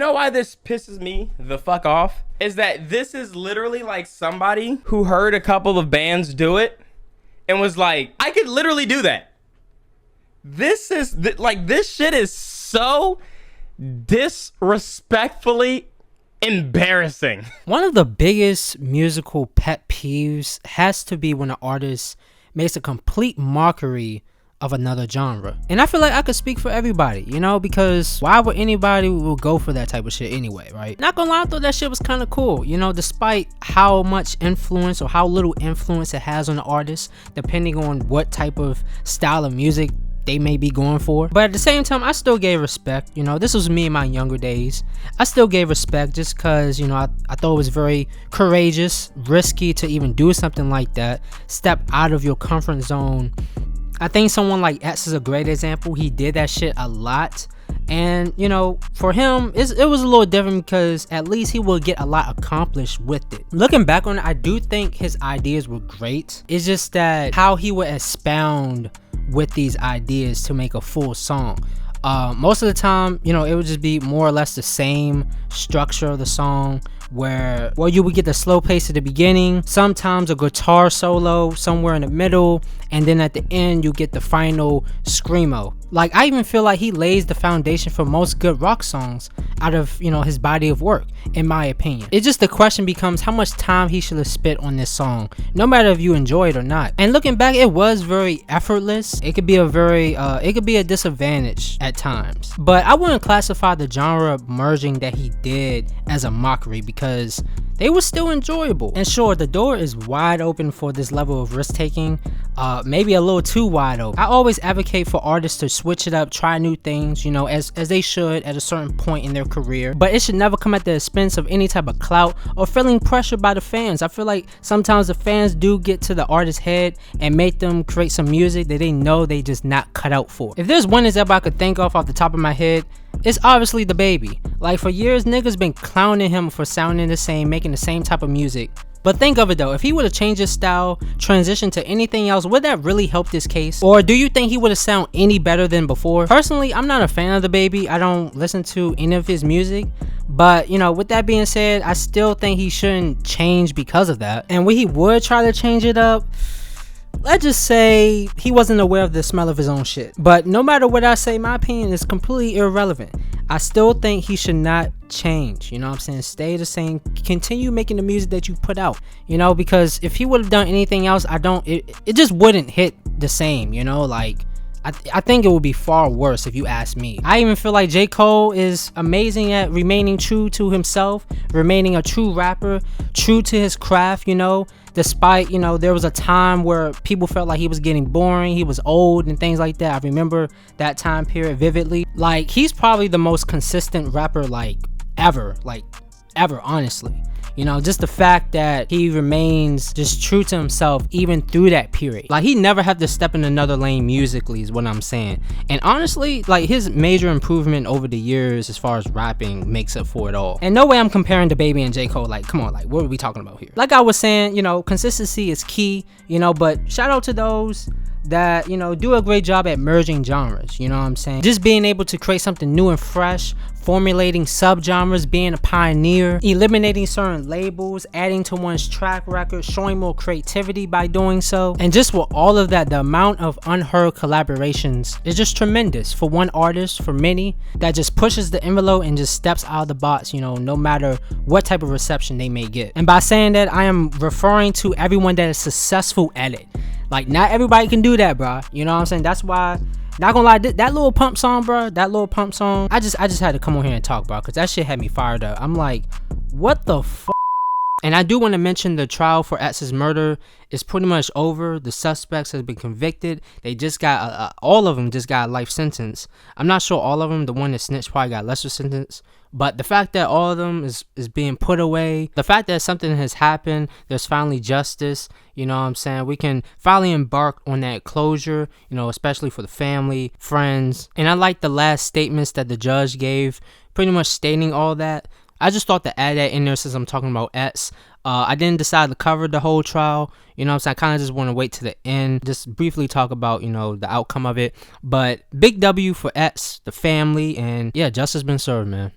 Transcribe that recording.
know why this pisses me the fuck off? Is that this is literally like somebody who heard a couple of bands do it and was like, I could literally do that. This shit is so disrespectfully embarrassing. One of the biggest musical pet peeves has to be when an artist makes a complete mockery of another genre. And I feel like I could speak for everybody, you know, because why would anybody will go for that type of shit anyway, right? Not gonna lie, I thought that shit was kind of cool, you know, despite how much influence or how little influence it has on the artist, depending on what type of style of music they may be going for. But at the same time, I still gave respect. You know, this was me in my younger days. I still gave respect just because, you know, I thought it was very courageous, risky to even do something like that. Step out of your comfort zone. I think someone like X is a great example. He did that shit a lot. And, you know, for him, it was a little different because at least he will get a lot accomplished with it. Looking back on it, I do think his ideas were great. It's just that how he would expound with these ideas to make a full song. Most of the time, you know, it would just be more or less the same structure of the song where you would get the slow pace at the beginning, sometimes a guitar solo somewhere in the middle, and then at the end you get the final screamo. Like, I even feel like he lays the foundation for most good rock songs out of, you know, his body of work, in my opinion. It's just the question becomes how much time he should have spent on this song, no matter if you enjoy it or not. And looking back, it was very effortless. It could be a disadvantage at times. But I wouldn't classify the genre merging that he did as a mockery because they were still enjoyable. And sure, the door is wide open for this level of risk taking, maybe a little too wide open. I always advocate for artists to switch it up, try new things, you know, as they should at a certain point in their career, but it should never come at the expense of any type of clout or feeling pressured by the fans. I feel like sometimes the fans do get to the artist's head and make them create some music that they know they just not cut out for. If there's one example I could think of off the top of my head, it's obviously DaBaby. Like, for years, niggas been clowning him for sounding the same, making the same type of music. But think of it though, if he would have changed his style, transitioned to anything else, would that really help this case? Or do you think he would have sound any better than before? Personally, I'm not a fan of DaBaby. I don't listen to any of his music. But, you know, with that being said, I still think he shouldn't change because of that. And when he would try to change it up, let's just say he wasn't aware of the smell of his own shit. But no matter what I say, my opinion is completely irrelevant. I still think he should not change, you know what I'm saying? Stay the same, continue making the music that you put out, you know, because if he would have done anything else, it just wouldn't hit the same, you know, like I think it would be far worse if you ask me. I even feel like J. Cole is amazing at remaining true to himself, remaining a true rapper, true to his craft, you know, despite, you know, there was a time where people felt like he was getting boring, he was old and things like that. I remember that time period vividly. Like, he's probably the most consistent rapper ever, honestly. You know, just the fact that he remains just true to himself even through that period. Like, he never had to step in another lane musically is what I'm saying. And honestly, like, his major improvement over the years as far as rapping makes up for it all. And no way I'm comparing DaBaby and J. Cole. Like, come on, like, what are we talking about here? Like I was saying, you know, consistency is key, you know, but shout out to those that, you know, do a great job at merging genres, you know what I'm saying? Just being able to create something new and fresh, formulating subgenres, being a pioneer, eliminating certain labels, adding to one's track record, showing more creativity by doing so. And just with all of that, the amount of unheard collaborations is just tremendous for one artist, for many, that just pushes the envelope and just steps out of the box, you know, no matter what type of reception they may get. And by saying that, I am referring to everyone that is successful at it. Like, not everybody can do that, bro. You know what I'm saying? That's why, not gonna lie, that little pump song, bro, I just had to come on here and talk, bro, because that shit had me fired up. I'm like, what the fuck? And I do want to mention the trial for X's murder is pretty much over. The suspects have been convicted. They just got, all of them just got a life sentence. I'm not sure all of them. The one that snitched probably got lesser sentence. But the fact that all of them is being put away, the fact that something has happened, there's finally justice, you know what I'm saying? We can finally embark on that closure, you know, especially for the family, friends. And I like the last statements that the judge gave, pretty much stating all that. I just thought to add that in there since I'm talking about X. I didn't decide to cover the whole trial, you know what I'm saying? I kind of just want to wait to the end, just briefly talk about, you know, the outcome of it. But big W for X, the family, and yeah, justice been served, man.